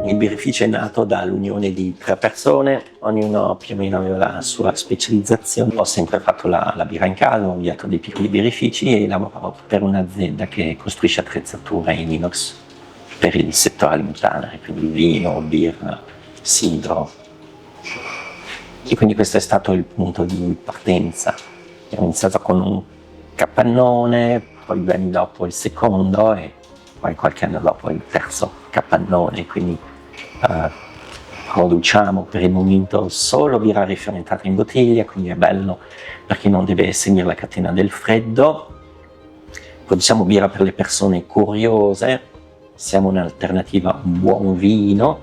Il birrificio è nato dall'unione di 3 persone, ognuno più o meno aveva la sua specializzazione. Ho sempre fatto la birra in casa, ho avviato dei piccoli birrifici e lavoravo per un'azienda che costruisce attrezzature in inox per il settore alimentare, quindi vino, birra, sidro. E quindi questo è stato il punto di partenza. Ho iniziato con un capannone, poi 2 anni dopo il secondo e poi qualche anno dopo il terzo capannone, quindi produciamo per il momento solo birra rifermentata in bottiglia, quindi è bello perché non deve seguire la catena del freddo. Produciamo birra per le persone curiose, siamo un'alternativa a un buon vino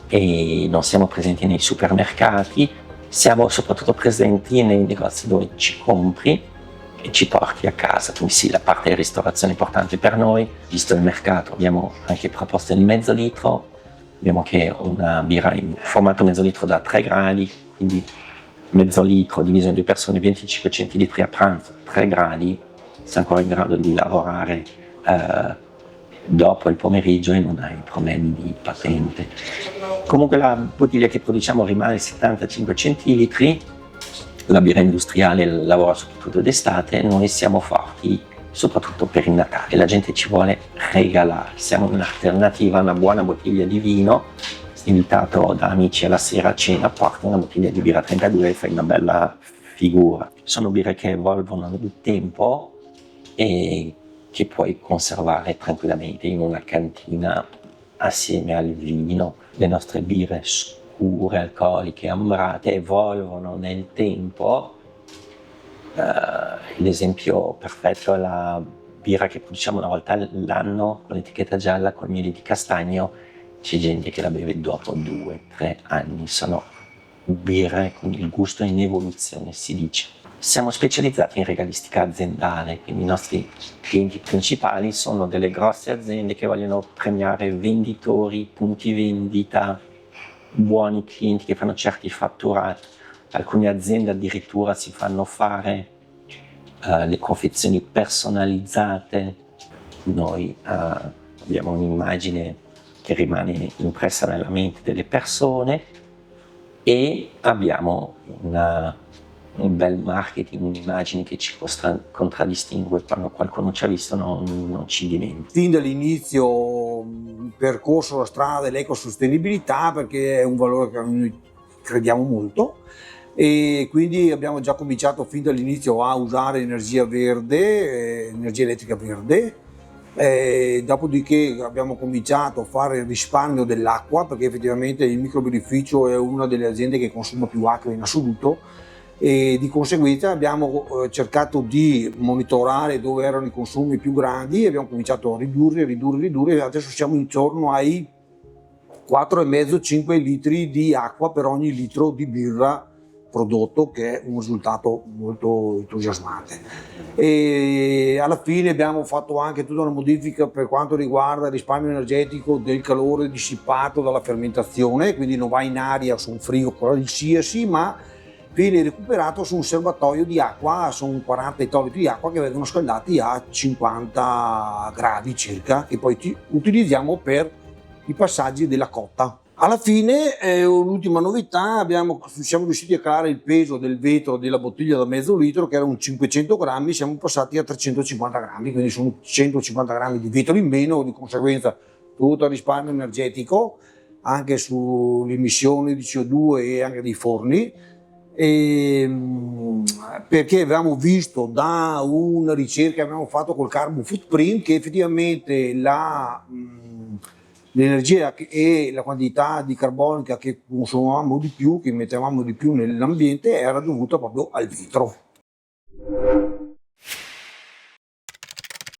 e non siamo presenti nei supermercati, siamo soprattutto presenti nei negozi dove ci compri e ci porti a casa, quindi sì, la parte di ristorazione è importante per noi. Visto il mercato abbiamo anche proposte di mezzo litro, abbiamo anche una birra in formato mezzo litro da 3 gradi, quindi mezzo litro diviso in 2 persone, 25 centilitri a pranzo, 3 gradi, sei ancora in grado di lavorare dopo il pomeriggio e non hai problemi di patente. Comunque la bottiglia che produciamo rimane 75 centilitri, la birra industriale lavora soprattutto d'estate, noi siamo forti soprattutto per il Natale, la gente ci vuole regalare, siamo un'alternativa a una buona bottiglia di vino, sei invitato da amici alla sera a cena, porti una bottiglia di birra 32 e fai una bella figura. Sono birre che evolvono nel tempo e che puoi conservare tranquillamente in una cantina assieme al vino. Le nostre birre scure, alcoliche, ambrate evolvono nel tempo. L'esempio perfetto è la birra che produciamo una volta all'anno con l'etichetta gialla col miele di castagno. C'è gente che la beve dopo 2-3 anni, sono birre con il gusto in evoluzione, si dice. Siamo specializzati in regalistica aziendale, quindi i nostri clienti principali sono delle grosse aziende che vogliono premiare venditori, punti vendita, buoni clienti che fanno certi fatturati. Alcune aziende addirittura si fanno fare le confezioni personalizzate. Noi abbiamo un'immagine che rimane impressa nella mente delle persone e abbiamo un bel marketing, un'immagine che ci contraddistingue. Quando qualcuno ci ha visto non ci dimentica. Fin dall'inizio percorso la strada dell'ecosostenibilità perché è un valore che noi crediamo molto e quindi abbiamo già cominciato fin dall'inizio a usare energia verde, energia elettrica verde. Dopodiché abbiamo cominciato a fare il risparmio dell'acqua perché effettivamente il microbirrificio è una delle aziende che consuma più acqua in assoluto e di conseguenza abbiamo cercato di monitorare dove erano i consumi più grandi e abbiamo cominciato a ridurre e adesso siamo intorno ai 4,5-5 litri di acqua per ogni litro di birra prodotto, che è un risultato molto entusiasmante. E alla fine abbiamo fatto anche tutta una modifica per quanto riguarda il risparmio energetico del calore dissipato dalla fermentazione, quindi non va in aria su un frigo qualsiasi, ma viene recuperato su un serbatoio di acqua, sono 40 ettolitri di acqua che vengono scaldati a 50 gradi circa, che poi utilizziamo per i passaggi della cotta. Alla fine, l'ultima novità, siamo riusciti a calare il peso del vetro della bottiglia da mezzo litro, che era un 500 grammi, siamo passati a 350 grammi, quindi sono 150 grammi di vetro in meno, di conseguenza tutto il risparmio energetico, anche sulle emissioni di CO2 e anche dei forni, perché avevamo visto da una ricerca che abbiamo fatto col carbon footprint che effettivamente l'energia e la quantità di carbonica che consumavamo di più, che mettevamo di più nell'ambiente, era dovuta proprio al vetro.